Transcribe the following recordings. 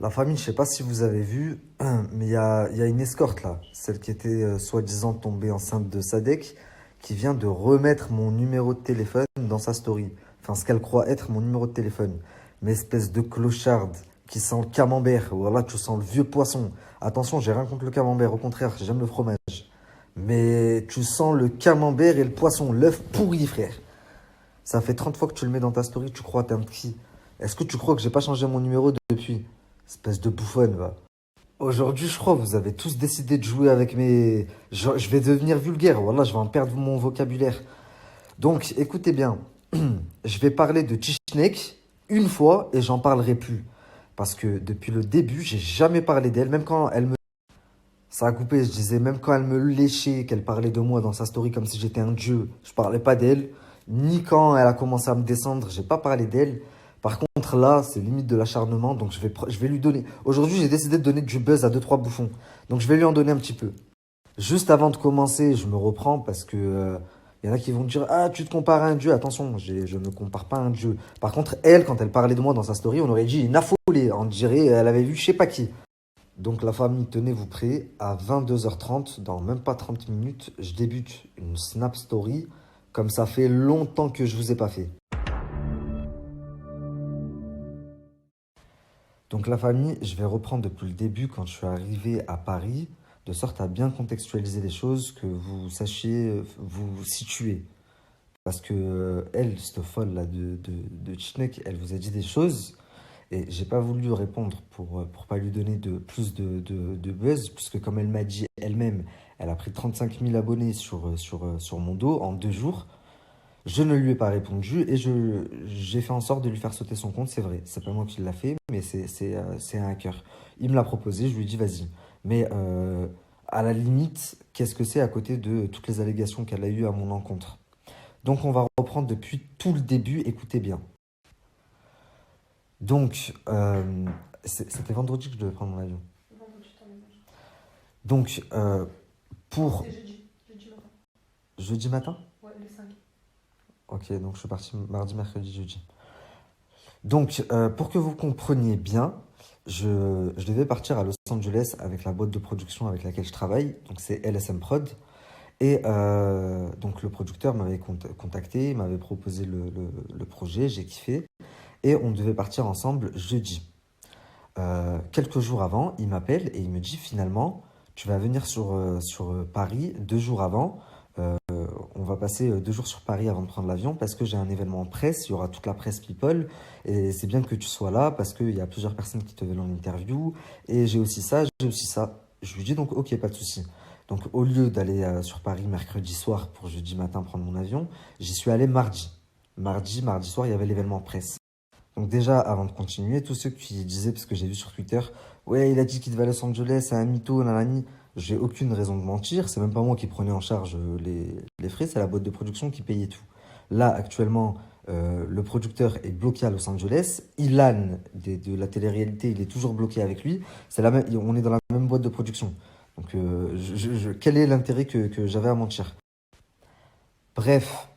La famille, je sais pas si vous avez vu, mais il y a une escorte là, celle qui était soi-disant tombée enceinte de Sadek, qui vient de remettre mon numéro de téléphone dans sa story. Enfin, ce qu'elle croit être mon numéro de téléphone. Mais espèce de clocharde qui sent le camembert. Voilà, tu sens le vieux poisson. Attention, j'ai rien contre le camembert, au contraire, j'aime le fromage. Mais tu sens le camembert et le poisson, l'œuf pourri, frère. Ça fait 30 fois que tu le mets dans ta story, tu crois, t'es un petit. Est-ce que tu crois que j'ai pas changé mon numéro depuis? Espèce de bouffonne, va. Aujourd'hui, je crois, vous avez tous décidé de jouer avec mes. Je vais devenir vulgaire, voilà, je vais en perdre mon vocabulaire. Donc, écoutez bien, je vais parler de Chichnek une fois et j'en parlerai plus. Parce que depuis le début, j'ai jamais parlé d'elle, même quand elle me. Ça a coupé, je disais, même quand elle me léchait, qu'elle parlait de moi dans sa story comme si j'étais un dieu, je parlais pas d'elle. Ni quand elle a commencé à me descendre, j'ai pas parlé d'elle. Par contre, là, c'est limite de l'acharnement, donc je vais lui donner. Aujourd'hui, j'ai décidé de donner du buzz à deux trois bouffons. Donc, je vais lui en donner un petit peu. Juste avant de commencer, je me reprends parce que y en a qui vont dire ah, tu te compares à un dieu. Attention, je ne me compare pas à un dieu. Par contre, elle, quand elle parlait de moi dans sa story, on aurait dit une affolée. On dirait elle avait vu je sais pas qui. Donc la famille, tenez-vous prêts, à 22h30, dans même pas 30 minutes, je débute une Snap Story, comme ça fait longtemps que je vous ai pas fait. Donc la famille, je vais reprendre depuis le début quand je suis arrivé à Paris, de sorte à bien contextualiser les choses, que vous sachiez vous situer. Parce que elle, cette folle là de Tchnek, elle vous a dit des choses. Et j'ai pas voulu répondre pour pas lui donner de plus de buzz, puisque comme elle m'a dit elle-même, elle a pris 35 000 abonnés sur mon dos en 2 jours. Je ne lui ai pas répondu et j'ai fait en sorte de lui faire sauter son compte, c'est vrai. C'est pas moi qui l'a fait, mais c'est un hacker. Il me l'a proposé, je lui ai dit vas-y. Mais à la limite, qu'est-ce que c'est à côté de toutes les allégations qu'elle a eues à mon encontre? Donc on va reprendre depuis tout le début, écoutez bien. Donc, c'était vendredi que je devais prendre mon avion. Donc, pour C'était jeudi matin. jeudi matin? Ouais, le 5. Ok, donc je suis parti mardi, mercredi, jeudi. Donc, pour que vous compreniez bien, je devais partir à Los Angeles avec la boîte de production avec laquelle je travaille, donc c'est LSM Prod. Et donc le producteur m'avait contacté, m'avait proposé le projet, j'ai kiffé, et on devait partir ensemble jeudi. Quelques jours avant, il m'appelle et il me dit finalement, tu vas venir sur Paris 2 jours avant. Euh, on va passer 2 jours sur Paris avant de prendre l'avion parce que j'ai un événement en presse, il y aura toute la presse people et c'est bien que tu sois là parce qu'il y a plusieurs personnes qui te veulent en interview et j'ai aussi ça, j'ai aussi ça. Je lui dis donc ok, pas de souci. Donc au lieu d'aller sur Paris mercredi soir pour jeudi matin prendre mon avion, j'y suis allé mardi. Mardi soir, il y avait l'événement presse. Donc déjà, avant de continuer, tous ceux qui disaient, parce que j'ai vu sur Twitter, ouais, il a dit qu'il devait à Los Angeles, c'est un mytho, nanani, j'ai aucune raison de mentir, c'est même pas moi qui prenais en charge les frais, c'est la boîte de production qui payait tout. Là, actuellement, le producteur est bloqué à Los Angeles, Ilan de la télé-réalité, il est toujours bloqué avec lui, on est dans la même boîte de production. Donc, quel est l'intérêt que j'avais à mentir? Bref,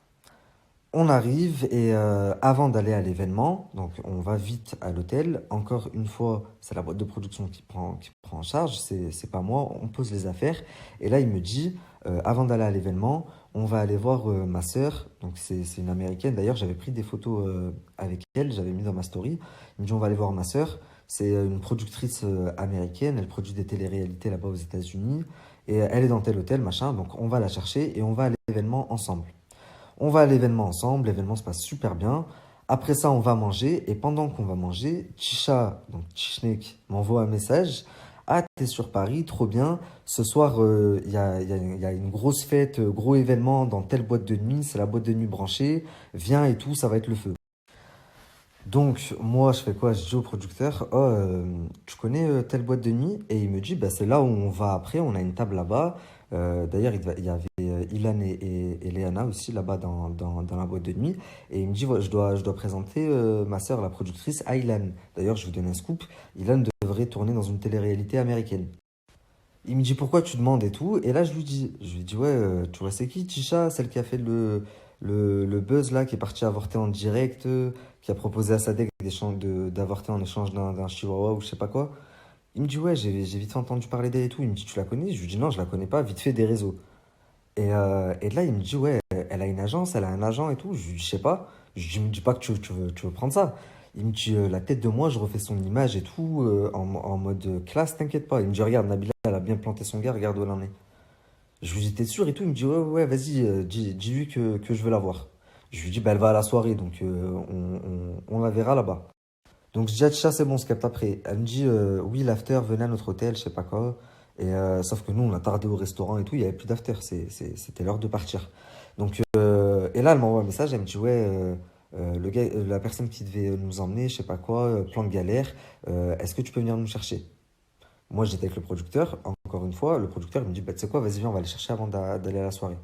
on arrive et avant d'aller à l'événement, donc on va vite à l'hôtel. Encore une fois, c'est la boîte de production qui prend en charge, c'est pas moi, on pose les affaires. Et là, il me dit, avant d'aller à l'événement, on va aller voir ma sœur. Donc c'est une américaine. D'ailleurs, j'avais pris des photos avec elle, j'avais mis dans ma story. Il me dit, on va aller voir ma sœur. C'est une productrice américaine, elle produit des téléréalités là-bas aux États-Unis. Et elle est dans tel hôtel, machin. Donc on va la chercher et on va à l'événement ensemble. On va à l'événement ensemble, l'événement se passe super bien. Après ça, on va manger. Et pendant qu'on va manger, Tisha, donc Tishnek, m'envoie un message. Ah, t'es sur Paris, trop bien. Ce soir, il y a une grosse fête, gros événement dans telle boîte de nuit. C'est la boîte de nuit branchée. Viens et tout, ça va être le feu. Donc, moi, je fais quoi? Je dis au producteur, oh, tu connais telle boîte de nuit? Et il me dit, bah, c'est là où on va après, on a une table là-bas. D'ailleurs, il y avait Ilan et Léana aussi là-bas dans la boîte de nuit. Et il me dit, voilà, je dois présenter ma sœur, la productrice, à Ilan. D'ailleurs, je vous donne un scoop, Ilan devrait tourner dans une télé-réalité américaine. Il me dit pourquoi tu demandes et tout. Et là, je lui dis ouais, tu vois, c'est qui Tisha, celle qui a fait le buzz là, qui est partie avorter en direct, qui a proposé à Sadek d'avorter en échange d'un chihuahua ou je sais pas quoi. Il me dit, ouais, j'ai vite fait entendu parler d'elle et tout. Il me dit, tu la connais? Je lui dis, non, je la connais pas, vite fait des réseaux. Et là, il me dit, ouais, elle a une agence, elle a un agent et tout. Je lui dis, je sais pas. Je lui dis, me dis pas que tu veux prendre ça. Il me dit, la tête de moi, je refais son image et tout, en mode classe, t'inquiète pas. Il me dit, regarde, Nabila, elle a bien planté son gars, regarde où elle en est. Je lui dis, t'es sûr et tout? Il me dit, ouais, ouais, vas-y, dis-lui que je veux la voir. Je lui dis, bah, elle va à la soirée, donc on la verra là-bas. Donc je dis, ah, tcha, c'est bon, ce capte après. Elle me dit, oui, l'after, venez à notre hôtel, je sais pas quoi. Sauf que nous, on a tardé au restaurant et tout, il y avait plus d'after, c'était l'heure de partir. Et là, elle m'envoie un message, elle me dit, ouais, le gars, la personne qui devait nous emmener, je sais pas quoi, plan de galère, est-ce que tu peux venir nous chercher? Moi, j'étais avec le producteur, encore une fois, le producteur il me dit, bah, tu sais quoi, vas-y, viens, on va aller chercher avant d'aller à la soirée.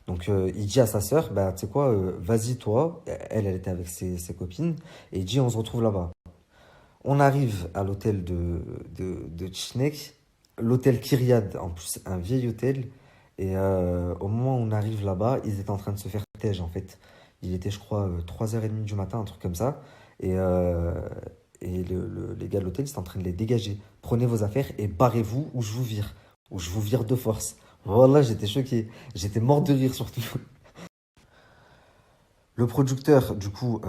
Donc il dit à sa sœur, bah, tu sais quoi, vas-y toi, elle était avec ses copines, et il dit, on se retrouve là-bas. On arrive à l'hôtel de Tchnek, l'hôtel Kyriad, en plus un vieil hôtel. Au moment où on arrive là-bas, ils étaient en train de se faire tège en fait. Il était, je crois, 3h30 du matin, un truc comme ça. Et, euh, les gars de l'hôtel, ils étaient en train de les dégager. Prenez vos affaires et barrez-vous ou je vous vire. Ou je vous vire de force. Voilà, j'étais choqué. J'étais mort de rire surtout. Le producteur, du coup,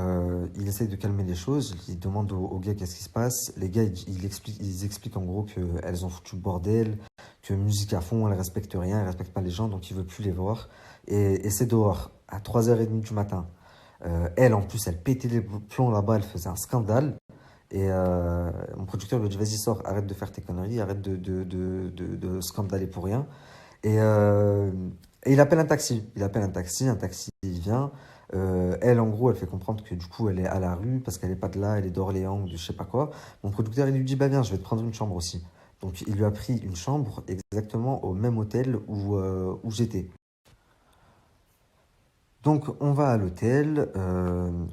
il essaye de calmer les choses. Il demande aux gars qu'est-ce qui se passe. Les gars, ils expliquent en gros qu'elles ont foutu le bordel, que musique à fond, elles respectent rien, elles respectent pas les gens, donc ils veulent plus les voir. Et c'est dehors, à 3h30 du matin. Elle, en plus, elle pétait les plombs là-bas, elle faisait un scandale. Mon producteur lui dit, vas-y, sors, arrête de faire tes conneries, arrête de scandaler pour rien. Et, euh, et il appelle un taxi. Un taxi il vient. Elle, en gros, elle fait comprendre que du coup, elle est à la rue parce qu'elle n'est pas de là, elle est d'Orléans ou de je sais pas quoi. Mon producteur, il lui dit, bah viens, je vais te prendre une chambre aussi. Donc, il lui a pris une chambre exactement au même hôtel où j'étais. Donc, on va à l'hôtel.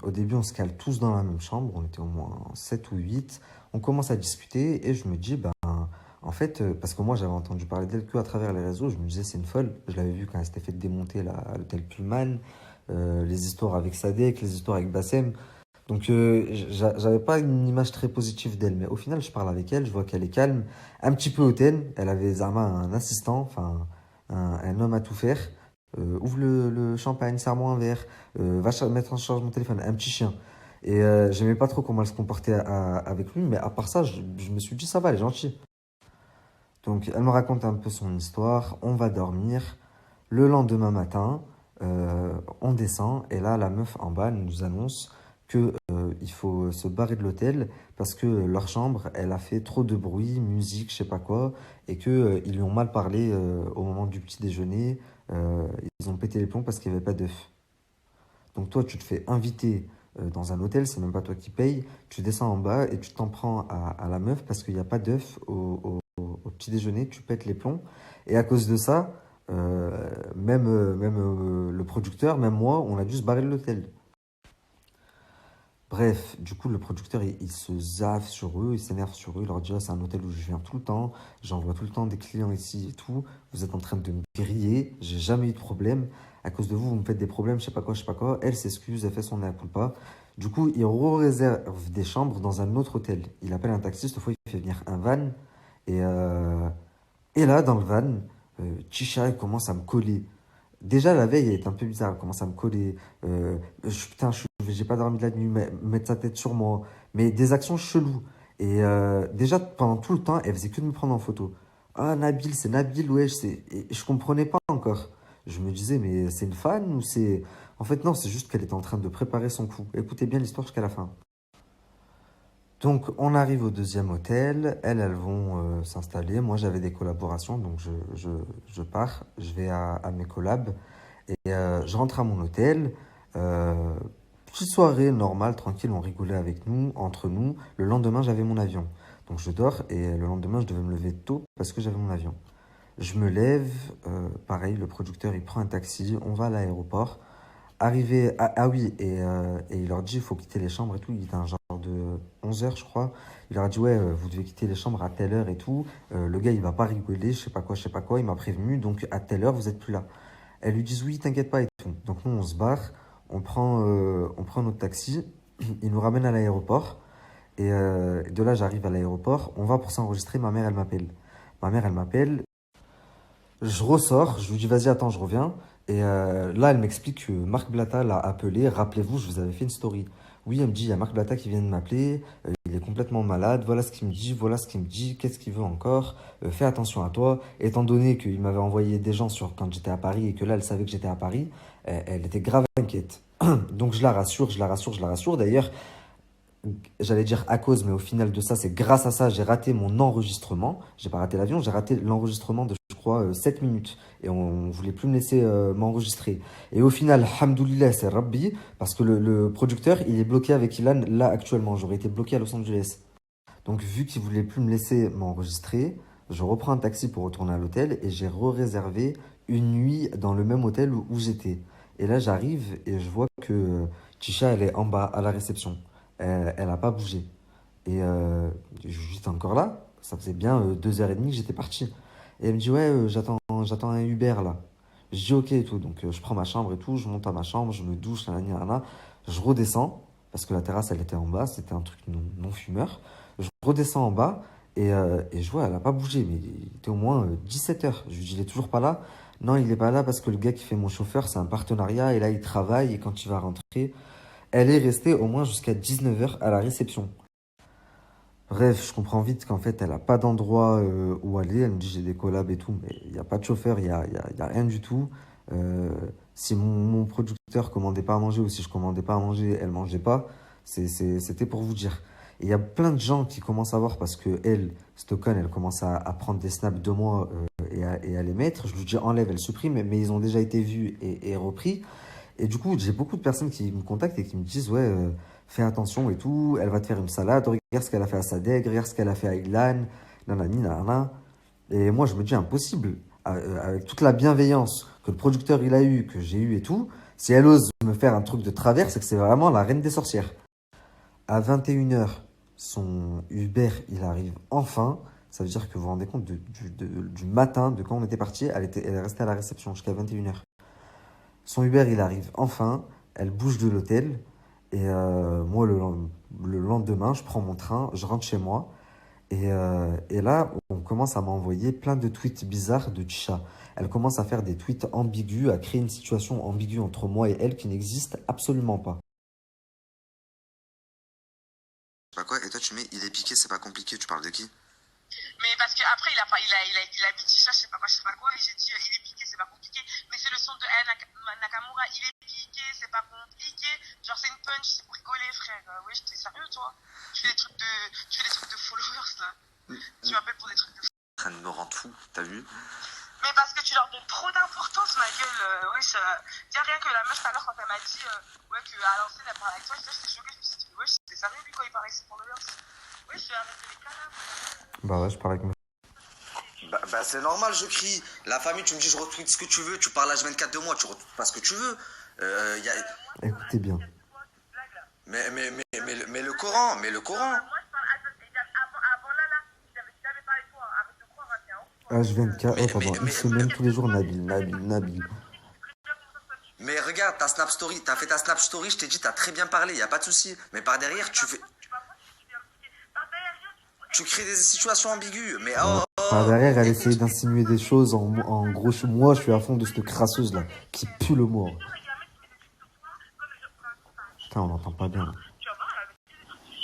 Au début, on se cale tous dans la même chambre. On était au moins 7 ou 8. On commence à discuter et je me dis, ben, en fait, parce que moi, j'avais entendu parler d'elle que à travers les réseaux. Je me disais, c'est une folle. Je l'avais vu quand elle s'était fait démonter là, à l'hôtel Pullman. Les histoires avec Sadek, les histoires avec Bassem. Donc, j'avais pas une image très positive d'elle. Mais au final, je parle avec elle. Je vois qu'elle est calme, un petit peu hautaine. Elle avait Zama, un assistant, enfin, un homme à tout faire. Ouvre le champagne, serre-moi un verre, mettre en charge mon téléphone, un petit chien. J'aimais pas trop comment elle se comportait avec lui, mais à part ça, je me suis dit, ça va, elle est gentille. Donc, elle me raconte un peu son histoire, on va dormir. Le lendemain matin, on descend, et là, la meuf en bas elle nous annonce que, il faut se barrer de l'hôtel parce que leur chambre, elle a fait trop de bruit, musique, je sais pas quoi, et que, ils lui ont mal parlé au moment du petit déjeuner. Ils ont pété les plombs parce qu'il n'y avait pas d'œufs. Donc toi, tu te fais inviter dans un hôtel, c'est même pas toi qui payes. Tu descends en bas et tu t'en prends à la meuf parce qu'il n'y a pas d'œufs au petit déjeuner. Tu pètes les plombs. Et à cause de ça, même le producteur, même moi, on a dû se barrer de l'hôtel. Bref, du coup, le producteur, il se zaffe sur eux, il s'énerve sur eux, il leur dit, ah, c'est un hôtel où je viens tout le temps, j'envoie tout le temps des clients ici et tout, vous êtes en train de me griller, j'ai jamais eu de problème, à cause de vous, vous me faites des problèmes, je sais pas quoi, je sais pas quoi. Elle s'excuse, elle fait son mea culpa. Du coup, il réserve des chambres dans un autre hôtel. Il appelle un taxi, cette fois, il fait venir un van, et, euh, et là, dans le van, Tisha, elle commence à me coller. Déjà, la veille, elle est un peu bizarre. Elle commence à me coller. Putain, j'ai pas dormi de la nuit. Mettre sa tête sur moi. Mais des actions cheloues. Déjà, pendant tout le temps, elle faisait que de me prendre en photo. Ah, Nabil, c'est Nabil, ouais. Et je comprenais pas encore. Je me disais, mais c'est une fan ou c'est... En fait, non, c'est juste qu'elle était en train de préparer son coup. Écoutez bien l'histoire jusqu'à la fin. Donc, on arrive au deuxième hôtel. Elles vont s'installer. Moi, j'avais des collaborations, donc je pars. Je vais à mes collabs. Je rentre à mon hôtel. Euh, Petite soirée normale, tranquille, on rigolait avec nous, entre nous. Le lendemain, j'avais mon avion. Donc, je dors et le lendemain, je devais me lever tôt parce que j'avais mon avion. Je me lève, pareil, le producteur, il prend un taxi, on va à l'aéroport. Arrivé, ah oui, et il leur dit, il faut quitter les chambres et tout. Il était un genre de 11h, je crois. Il leur a dit, ouais, vous devez quitter les chambres à telle heure et tout. Le gars, il va pas rigoler, je sais pas quoi, je sais pas quoi. Il m'a prévenu, donc à telle heure, vous êtes plus là. Elles lui disent, oui, t'inquiète pas et tout. Donc nous, on se barre, on prend notre taxi. Il nous ramène à l'aéroport. Et de là, j'arrive à l'aéroport. On va pour s'enregistrer. Ma mère, elle m'appelle. Ma mère, elle m'appelle. Je ressors. Je lui dis, vas-y, attends, je reviens. Et là, elle m'explique que Marc Blatta l'a appelé. Rappelez-vous, je vous avais fait une story. Oui, elle me dit, il y a Marc Blatta qui vient de m'appeler. Il est complètement malade. Voilà ce qu'il me dit. Voilà ce qu'il me dit. Qu'est-ce qu'il veut encore? Fais attention à toi. Étant donné qu'il m'avait envoyé des gens quand j'étais à Paris et que là, elle savait que j'étais à Paris, elle était grave inquiète. Donc, je la rassure, je la rassure, je la rassure. D'ailleurs, j'allais dire à cause, mais au final de ça, c'est grâce à ça, j'ai raté mon enregistrement. J'ai pas raté l'avion, j'ai raté l'enregistrement de, je crois, 7 minutes. Et on voulait plus me laisser m'enregistrer. Et au final, hamdoulilah, c'est Rabbi, parce que le producteur, il est bloqué avec Ilan là actuellement. J'aurais été bloqué à Los Angeles. Donc, vu qu'il voulait plus me laisser m'enregistrer, je reprends un taxi pour retourner à l'hôtel et j'ai re-réservé une nuit dans le même hôtel où j'étais. Et là, j'arrive et je vois que Tisha, elle est en bas à la réception. Elle a pas bougé. Et j'étais encore là. Ça faisait bien 2h30 que j'étais parti. Et elle me dit, ouais, j'attends un Uber là. Je dis, ok et tout. Donc, je prends ma chambre et tout. Je monte à ma chambre, je me douche, nanani, nanana. Je redescends parce que la terrasse, elle était en bas. C'était un truc non-fumeur. Je redescends en bas et je vois, elle a pas bougé. Mais il était au moins 17h. Je lui dis, il est toujours pas là. Non, il est pas là parce que le gars qui fait mon chauffeur, c'est un partenariat. Et là, il travaille. Et quand il va rentrer, elle est restée au moins jusqu'à 19h à la réception. Bref, je comprends vite qu'en fait, elle a pas d'endroit où aller. Elle me dit, j'ai des collabs et tout, mais il n'y a pas de chauffeur, il y a rien du tout. Euh, si mon producteur commandait pas à manger ou si je commandais pas à manger, elle mangeait pas. C'était pour vous dire. Et il y a plein de gens qui commencent à voir parce que elle, Stockton, elle commence à prendre des snaps de moi et à les mettre. Je lui dis, enlève, elle supprime, mais ils ont déjà été vus et repris. Et du coup, j'ai beaucoup de personnes qui me contactent et qui me disent, ouais, fais attention et tout, elle va te faire une salade, regarde ce qu'elle a fait à Sadeg, regarde ce qu'elle a fait à Ilan, nanani, nanana. Et moi, je me dis, impossible, avec toute la bienveillance que le producteur il a eu, que j'ai eu et tout, si elle ose me faire un truc de travers, c'est que c'est vraiment la reine des sorcières. À 21h, son Uber, il arrive enfin. Ça veut dire que vous vous rendez compte du matin, de quand on était parti, elle est restée à la réception jusqu'à 21h. Son Uber, il arrive enfin. Elle bouge de l'hôtel. Et moi, le lendemain, je prends mon train, je rentre chez moi. Et là, on commence à m'envoyer plein de tweets bizarres de Tisha. Elle commence à faire des tweets ambigus, à créer une situation ambiguë entre moi et elle qui n'existe absolument pas. Pas quoi? Et toi, tu mets il est piqué, c'est pas compliqué, tu parles de qui? Mais parce qu'après, il a mis Tisha, je sais pas quoi, et j'ai dit, il est piqué, c'est pas compliqué. Mais c'est le son de Aya Nakamura, il est piqué, c'est pas compliqué. Genre, c'est une punch, c'est pour rigoler, frère. Ouais, t'es sérieux, toi? Tu fais des trucs de followers, là. Tu m'appelles pour des trucs de Ça me rend fou, t'as vu? Mais parce que tu leur donnes trop d'importance, ma gueule. Wesh, tiens, rien que la meuf, tout à l'heure, quand elle m'a dit, ouais, qu'à l'ancienne, elle parlait avec toi, j'étais choquée, je me suis dit, wesh, c'est sérieux, lui, quand il parlait avec ses followers? Wesh, je vais arrêter les canards. Bah ouais, je parle avec mes... Bah c'est normal, je crie. La famille, tu me dis je retweet ce que tu veux, tu parles H24 de moi, tu retweets pas ce que tu veux. Y a... Écoutez bien. Mais le Coran, mais le Coran. Moi, je parle avant là, j'avais parlé de toi, arrête de croire, hein, H24, oh, pendant une semaine, tous les jours, Nabil. Mais regarde, ta Snap Story, t'as fait ta Snap Story, je t'ai dit, t'as très bien parlé, y a pas de souci. Mais par derrière, tu crées des situations ambiguës. Mais oh, Par derrière, elle essaye d'insinuer des choses. En gros, moi, je suis à fond de cette crasseuse là, qui pue le mort. Putain, on n'entend pas bien. Il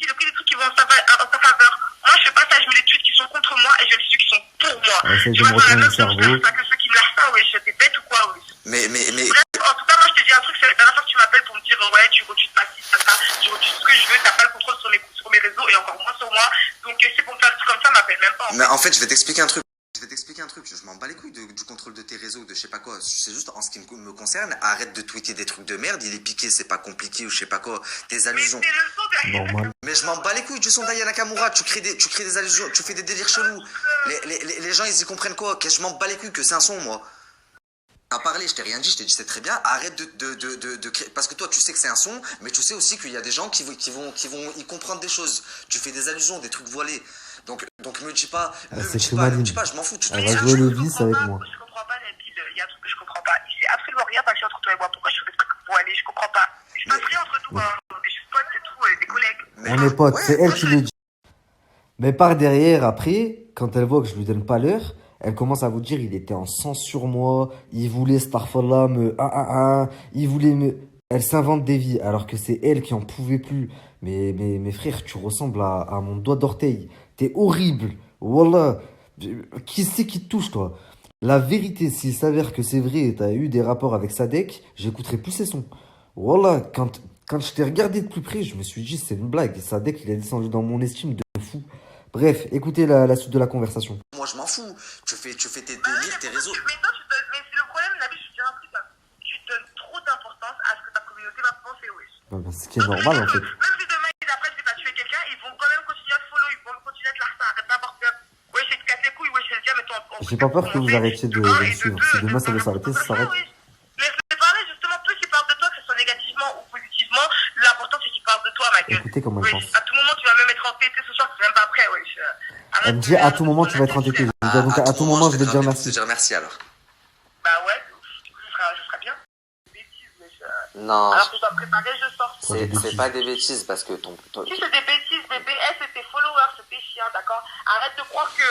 y a que des trucs qui vont en sa faveur. Moi, je fais pas ça, je mets des tweets qui sont contre moi et je mets ceux qui sont pour moi. Elle essaye de me retourner le cerveau. Pas que ceux qui me lâchent pas, wesh, t'es bête ou quoi, wesh. mais Bref, en tout cas, moi, je te dis un truc, c'est la dernière fois que tu m'appelles pour me dire, ouais, tu retweets pas ci, ça, tu retweets ce que je veux, t'as pas le contrôle sur mes réseaux et encore moins sur moi. Donc, c'est pour me faire des trucs comme ça, m'appelle même pas. Mais en fait, je vais t'expliquer un truc. Je m'en bats les couilles du contrôle de tes réseaux, de je sais pas quoi. C'est juste en ce qui me concerne, arrête de tweeter des trucs de merde. Il est piqué, c'est pas compliqué ou je sais pas quoi. Des allusions. Mais c'est le son de... Normal. Mais je m'en bats les couilles du son d'Aya Nakamura. Tu crées des allusions, tu fais des délires chelous. Les gens, ils y comprennent quoi? Je m'en bats les couilles que c'est un son, moi. À parler, je t'ai rien dit, je t'ai dit c'est très bien. Arrête de créer. Parce que toi, tu sais que c'est un son, mais tu sais aussi qu'il y a des gens qui vont y comprendre des choses. Tu fais des allusions, des trucs voilés. Donc me dis pas, je m'en fous. Elle va jouer le vice avec moi. Je comprends pas, Nabil, il y a un truc que je comprends pas. Il s'est absolument rien passé entre toi et moi. Pourquoi je fais des trucs voilés? Je comprends pas. Il se passe rien entre nous, hein. Mais je pote, c'est tout. on est des collègues. On est potes, Ouais, c'est elle moi, qui le dit. Mais par derrière, après, quand elle voit que je lui donne pas l'heure, elle commence à vous dire il était en sang sur moi, il voulait Starfallah me il voulait me. Elle s'invente des vies alors que c'est elle qui en pouvait plus. Mais frère, tu ressembles à mon doigt d'orteil. T'es horrible. Wallah. Qui c'est qui te touche, toi? La vérité, s'il s'avère que c'est vrai et t'as eu des rapports avec Sadek, j'écouterai plus ses sons. Wallah, quand je t'ai regardé de plus près, je me suis dit c'est une blague. Sadek, il est descendu dans mon estime de fou. Bref, écoutez la suite de la conversation. moi, je m'en fous. Tu fais tes Bah oui, délires, tes réseaux. mais toi, mais c'est le problème, Nabil, je te dis un truc, hein. Tu donnes trop d'importance à ce que ta communauté va penser, wesh. Bah, ce qui est normal en fait. Même si demain ils apprennent que t'as tué quelqu'un, ils vont quand même continuer à te follow, ils vont continuer à te larcer, arrête d'avoir peur. Wesh, je te casse les couilles, wesh, je te dis, mais toi, J'ai pas peur que vous arrêtiez de me suivre. Si demain ça veut s'arrêter, ça s'arrête. Laisse-les parler, justement, plus ils parlent de toi, que ce soit négativement ou positivement, l'important c'est qu'ils parlent de toi, ma gueule. Écoutez comment elle pense. À tout moment, tu vas même être entêté ce soir, tu es même pas prêt, wesh. Elle me dit à tout moment tu vas être entêté. Donc à tout moment je vais te dire te merci. dire merci alors. Bah ouais, ce sera bien. Bêtises, wesh. Non, Alors que je dois préparer, je sors. c'est pas des bêtises parce que Si c'est des bêtises, bébé, c'est tes followers, c'est tes chiens, d'accord? Arrête de croire que.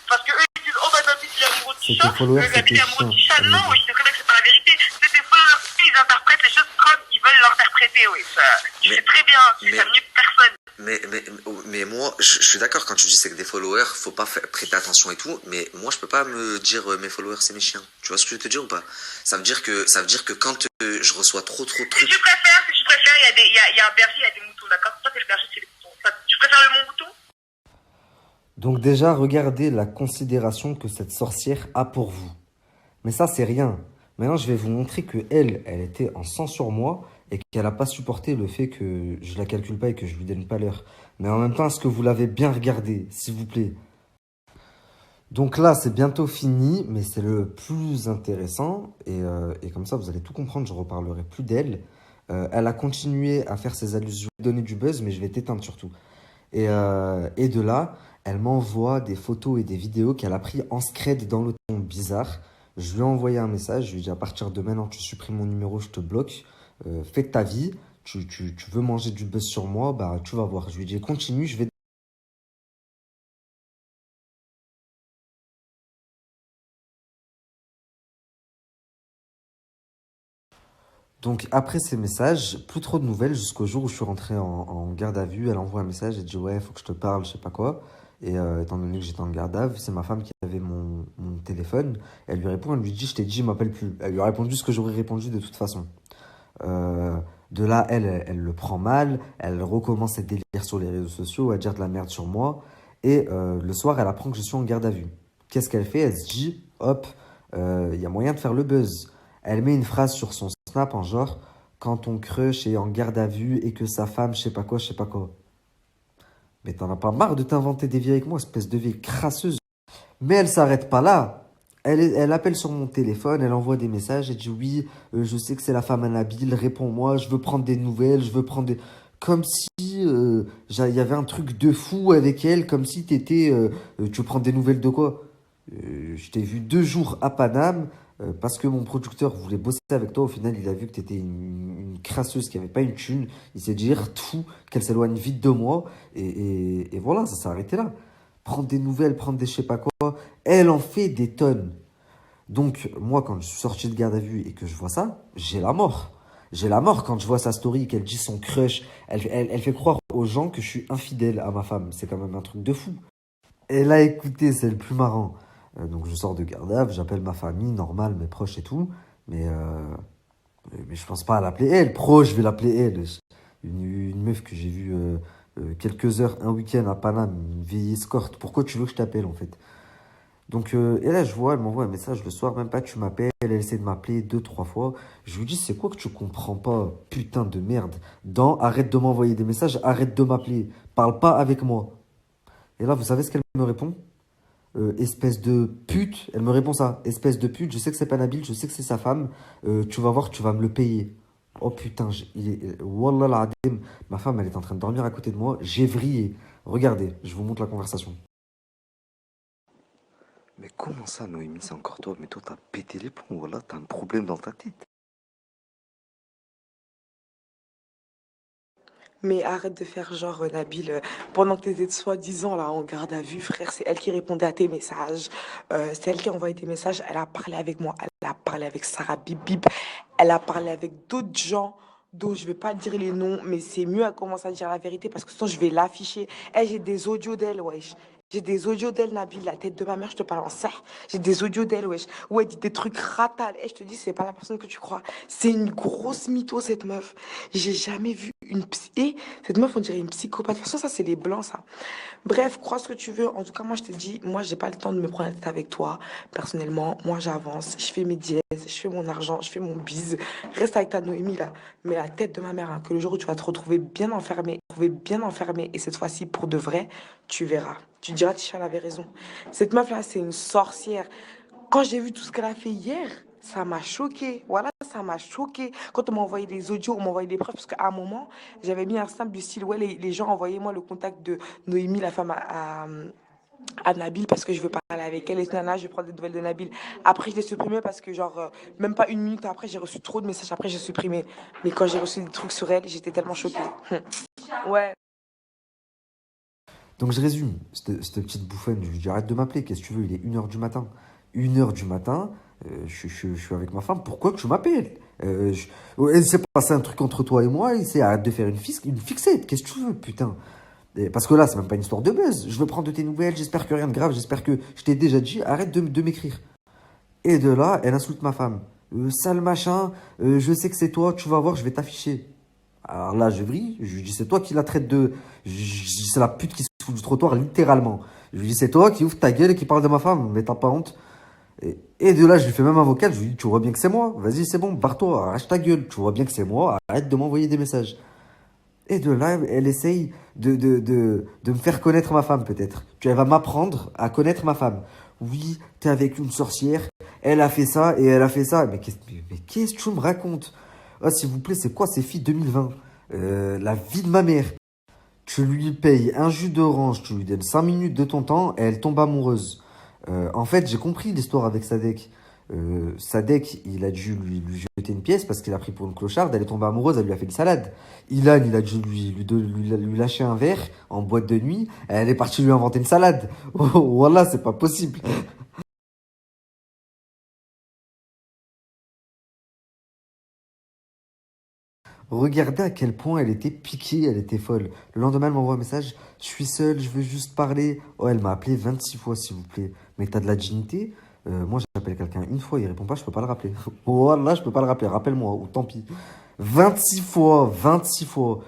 Parce que eux, ils disent, oh bah Nabil, il est amoureux de C'est Tisha. tes followers, c'est Nabil tes est amoureux de chiens. Tisha. Non, oui, je sais très bien que c'est pas la vérité. C'est tes followers, ils interprètent les choses comme ils veulent l'interpréter, oui. Tu sais très bien, tu sais mieux que personne. mais moi, je suis d'accord quand tu dis c'est que des followers, faut pas prêter attention et tout, mais moi je peux pas me dire mes followers c'est mes chiens. Tu vois ce que je veux te dire ou pas? Ça veut dire que quand je reçois trop de Si trucs. tu préfères, il y a un berger, il y a des moutons, d'accord? Toi, t'es le berger, c'est les moutons. Tu préfères le mon mouton? Donc déjà regardez la considération que cette sorcière a pour vous. Mais ça c'est rien. Maintenant je vais vous montrer que elle était en sang sur moi et qu'elle n'a pas supporté le fait que je la calcule pas et que je lui donne pas l'heure. Mais en même temps est-ce que vous l'avez bien regardé, s'il vous plaît? Donc là, c'est bientôt fini, mais c'est le plus intéressant. Et comme ça, vous allez tout comprendre, je reparlerai plus d'elle. Elle a continué à faire ses allusions, donner du buzz, mais je vais t'éteindre surtout. Et de là, elle m'envoie des photos et des vidéos qu'elle a pris en scred dans le ton bizarre. Je lui ai envoyé un message, je lui ai dit à partir de maintenant, tu supprimes mon numéro, je te bloque. Fais ta vie. Tu veux manger du buzz sur moi, bah tu vas voir. Je lui ai dit continue, je vais. Donc après ces messages, plus trop de nouvelles jusqu'au jour où je suis rentré en garde à vue. Elle envoie un message, elle dit ouais, faut que je te parle, je sais pas quoi. Et étant donné que j'étais en garde à vue, c'est ma femme qui avait mon téléphone. Elle lui répond, elle lui dit je t'ai dit, je m'appelle plus. Elle lui a répondu ce que j'aurais répondu de toute façon. Euh, de là, elle le prend mal, elle recommence ses délires sur les réseaux sociaux, à dire de la merde sur moi. Et le soir, elle apprend que je suis en garde à vue. Qu'est-ce qu'elle fait? Elle se dit, hop, il y a moyen de faire le buzz. Elle met une phrase sur son snap en genre, quand ton crush est en garde à vue et que sa femme, je sais pas quoi, je sais pas quoi. Mais t'en as pas marre de t'inventer des vies avec moi, espèce de vie crasseuse. Mais elle s'arrête pas là. Elle appelle sur mon téléphone, elle envoie des messages, elle dit oui, je sais que c'est la femme à Nabil, réponds-moi, je veux prendre des nouvelles, je veux prendre des... Comme si il y avait un truc de fou avec elle, comme si tu prends des nouvelles de quoi? Je t'ai vu 2 jours à Paname, parce que mon producteur voulait bosser avec toi, au final il a vu que t'étais une crasseuse qui avait pas une thune, il s'est dit tout, qu'elle s'éloigne vite de moi, et voilà, ça s'est arrêté là. Prendre des nouvelles, prendre des je sais pas quoi, elle en fait des tonnes. Donc, moi, quand je suis sorti de garde à vue et que je vois ça, j'ai la mort. J'ai la mort quand je vois sa story, qu'elle dit son crush. Elle fait croire aux gens que je suis infidèle à ma femme. C'est quand même un truc de fou. Et là, écoutez, c'est le plus marrant. Donc, je sors de garde à vue, j'appelle ma famille, normal, mes proches et tout. Mais je pense pas à l'appeler elle. Je vais l'appeler elle. Une meuf que j'ai vue quelques heures, un week-end à Paname, une vieille escorte. Pourquoi tu veux que je t'appelle, en fait? Donc, et là, je vois, elle m'envoie un message le soir, même pas tu m'appelles, elle essaie de m'appeler 2, 3 fois. Je lui dis, c'est quoi que tu comprends pas, putain de merde. Arrête de m'envoyer des messages, arrête de m'appeler, parle pas avec moi. Et là, vous savez ce qu'elle me répond? Espèce de pute, elle me répond ça, espèce de pute, je sais que c'est pas Nabil, je sais que c'est sa femme, tu vas voir, tu vas me le payer. Oh putain, Wallah l'adem, ma femme, elle est en train de dormir à côté de moi, j'ai vrillé. Regardez, je vous montre la conversation. Mais comment ça, Noémie, c'est encore toi? Mais toi, t'as pété les plombs, voilà, t'as un problème dans ta tête. Mais arrête de faire genre, Nabil, pendant que t'étais soi-disant là en garde à vue, frère, c'est elle qui répondait à tes messages. C'est elle qui a envoyé tes messages. Elle a parlé avec moi, elle a parlé avec Sarah Bibib, elle a parlé avec d'autres gens dont je vais pas dire les noms, mais c'est mieux à commencer à dire la vérité parce que sinon je vais l'afficher. Eh, j'ai des audios d'elle, wesh. J'ai des audios d'elle, Nabil, la tête de ma mère, je te parle en ça. J'ai des audios d'elle, wesh. Ouais, elle dit des trucs ratales. Eh, je te dis, c'est pas la personne que tu crois. C'est une grosse mytho, cette meuf. J'ai jamais vu une psy. Et cette meuf, on dirait une psychopathe. De toute façon, ça, c'est les blancs, ça. Bref, crois ce que tu veux. En tout cas, moi, je te dis, moi, j'ai pas le temps de me prendre la tête avec toi. Personnellement, moi, j'avance. Je fais mes dièses, je fais mon argent, je fais mon bise. Reste avec ta Noémie, là. Mais la tête de ma mère, hein, que le jour où tu vas te retrouver bien enfermé, et cette fois-ci, pour de vrai, tu verras. Tu diras, Tisha avait raison. Cette meuf-là, c'est une sorcière. Quand j'ai vu tout ce qu'elle a fait hier, ça m'a choqué. Voilà, ça m'a choqué. Quand on m'a envoyé des audios, on m'a envoyé des preuves, parce qu'à un moment, j'avais mis un simple du style, ouais, les gens, envoyez-moi le contact de Noémie, la femme à Nabil, parce que je veux parler avec elle. Et nana, je vais prendre des nouvelles de Nabil. Après, je l'ai supprimé parce que, genre, même pas une minute après, j'ai reçu trop de messages. Après, j'ai supprimé. Mais quand j'ai reçu des trucs sur elle, j'étais tellement choquée. Ouais. Donc je résume, cette petite bouffonne, je lui dis arrête de m'appeler, qu'est-ce que tu veux, il est 1h du matin. 1h du matin, je suis avec ma femme, pourquoi que tu m'appelles ouais, il s'est passé un truc entre toi et moi, il s'est arrête de faire une fixette, qu'est-ce que tu veux, putain. Parce que là, c'est même pas une histoire de buzz, je veux prendre de tes nouvelles, j'espère que rien de grave, j'espère que je t'ai déjà dit, arrête de m'écrire. Et de là, elle insulte ma femme. Sale machin, je sais que c'est toi, tu vas voir, je vais t'afficher. Alors là, je vrille, je lui dis, c'est toi qui la traite de. C'est la pute qui se fout du trottoir, littéralement. Je lui dis, c'est toi qui ouvre ta gueule et qui parle de ma femme, mais t'as pas honte. Et de là, je lui fais même un vocal, je lui dis, tu vois bien que c'est moi, vas-y, c'est bon, barre-toi, arrache ta gueule, tu vois bien que c'est moi, arrête de m'envoyer des messages. Et de là, elle essaye de me faire connaître ma femme, peut-être. Elle va m'apprendre à connaître ma femme. Oui, t'es avec une sorcière, elle a fait ça et elle a fait ça. Mais qu'est-ce que tu me racontes? Ah, s'il vous plaît, c'est quoi ces filles 2020? La vie de ma mère. Tu lui payes un jus d'orange, tu lui donnes 5 minutes de ton temps et elle tombe amoureuse. En fait, j'ai compris l'histoire avec Sadek. Sadek, il a dû lui jeter une pièce parce qu'il a pris pour une clocharde. Elle est tombée amoureuse, elle lui a fait une salade. Ilan, il a dû lui lâcher un verre en boîte de nuit. Elle est partie lui inventer une salade. Oh, voilà, c'est pas possible. Regardez à quel point elle était piquée, elle était folle. Le lendemain, elle m'envoie un message. Je suis seule, je veux juste parler. Oh, elle m'a appelé 26 fois, s'il vous plaît. Mais t'as de la dignité? Moi, j'appelle quelqu'un une fois, il répond pas, je peux pas le rappeler. Oh là, je peux pas le rappeler, rappelle-moi, ou tant pis. 26 fois, 26 fois.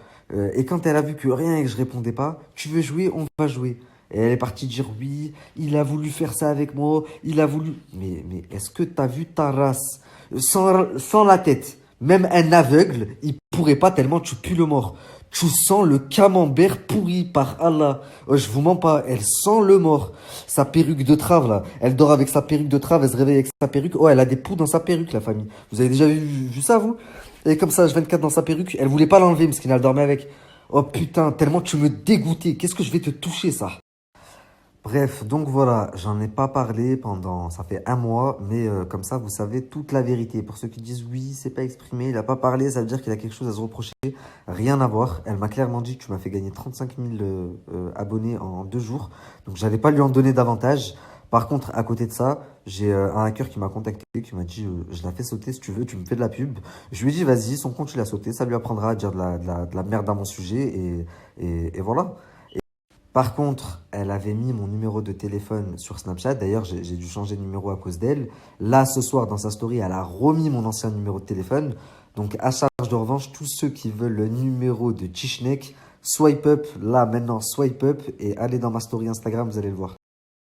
Et quand elle a vu que rien et que je répondais pas, tu veux jouer, on va jouer. Et elle est partie dire oui, il a voulu faire ça avec moi, il a voulu. Mais est-ce que t'as vu ta race? Sans la tête. Même un aveugle, il pourrait pas tellement tu pues le mort. Tu sens le camembert pourri par Allah. Oh, je vous mens pas, elle sent le mort. Sa perruque de trave là, elle dort avec sa perruque de trave, elle se réveille avec sa perruque. Oh, elle a des poux dans sa perruque la famille. Vous avez déjà vu ça vous? Elle est comme ça, H24 dans sa perruque. Elle voulait pas l'enlever parce qu'elle dormait avec. Oh putain, tellement tu me dégoûtais. Qu'est-ce que je vais te toucher ça? Bref, donc voilà, j'en ai pas parlé pendant, ça fait un mois, mais comme ça, vous savez toute la vérité. Pour ceux qui disent oui, c'est pas exprimé, il a pas parlé, ça veut dire qu'il a quelque chose à se reprocher. Rien à voir. Elle m'a clairement dit que tu m'as fait gagner 35 000 abonnés en 2 jours, donc j'allais pas lui en donner davantage. Par contre, à côté de ça, j'ai un hacker qui m'a contacté, qui m'a dit je la fais sauter si tu veux, tu me fais de la pub. Je lui ai dit vas-y, son compte il a sauté, ça lui apprendra à dire de la merde à mon sujet et voilà. Par contre, elle avait mis mon numéro de téléphone sur Snapchat. D'ailleurs, j'ai dû changer de numéro à cause d'elle. Là, ce soir, dans sa story, elle a remis mon ancien numéro de téléphone. Donc, à charge de revanche, tous ceux qui veulent le numéro de Tishnek, swipe up. Là, maintenant, swipe up et allez dans ma story Instagram, vous allez le voir.